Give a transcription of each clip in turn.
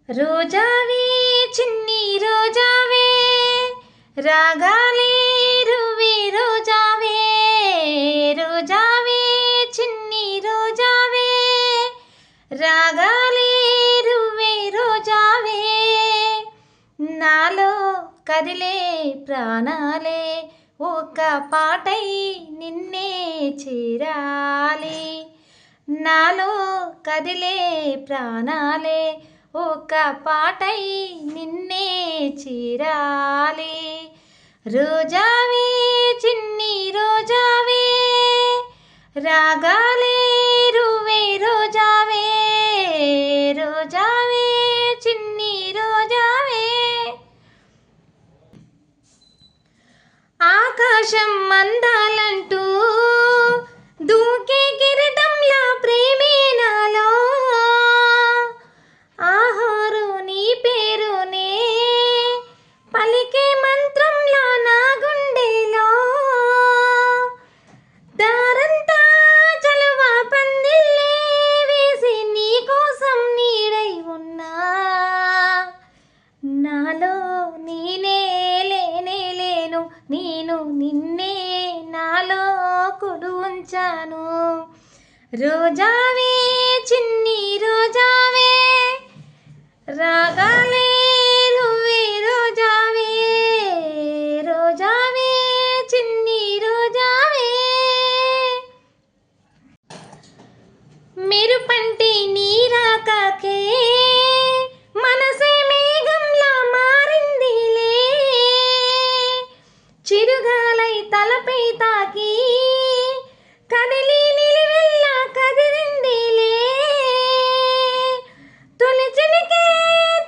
రోజావే చిన్ని రోజావే రాగాలే రువ్వే రోజావే రోజావే చిన్ని రోజావే రాగాలే రువ్వే రోజావే నాలో కదిలే ప్రాణాలే ఒక పాటై నిన్నే చేరాలి నాలో కదిలే ప్రాణాలే ఒక పాటై నిన్నే చేరాలి రోజావే చిన్ని రోజావే రాగాలే రువ్వే రోజావే రోజావే చిన్ని రోజావే ఆకాశం మందాలంటూ దూకే కిరీటంలా ప్రేమే నాలో ఆహారు నీ పేరునే పలికే మంత్రంలా నా గుండెలో దారంతా చలువ పందిల్లే వేసి నీ కోసం నీడై ఉన్నా నాలో నేనే లేనే లేను నేను నిన్నే నాలో కొలువుంచాను రోజావే చిన్ని రోజావే రాగాలే రువ్వే రోజావే రోజావే చిన్ని రోజావే మెరుపంటి నీ రాకకే మనసే మేఘంలా మారిందిలే చిరుగాలై తలపై తాకి కదిలి నిలివెల్లా కదిలిందిలే తొలి చిలికే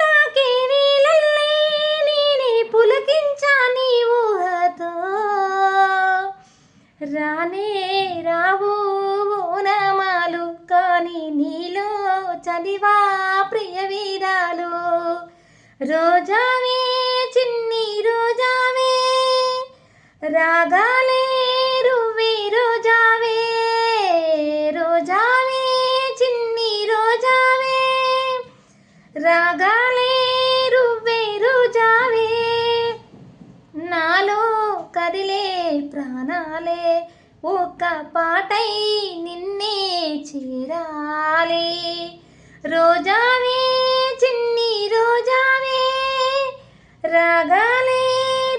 తాకి నీలల్లే నేనే పులకించా నీ ఊహతో రానే రావు ఓనమాలు కానీ నీలో చదివా ప్రియ వీరాలు రోజావే చిన్ని రోజావే రాగాలే రువ్వే రోజావే రోజావే చిన్ని రోజావే రాగాలే రువ్వే రోజావే నాలో కదిలే ప్రాణాలే ఒక పాటై నిన్నే చేరాలి రోజావే చిన్ని రోజావే రాగాలే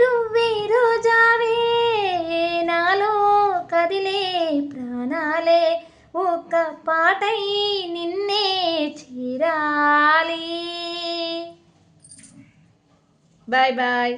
రువ్వే రోజావే నాలో కదిలే ప్రాణాలే ఒక పాటై నిన్నే చేరాలి బాయ్ బాయ్.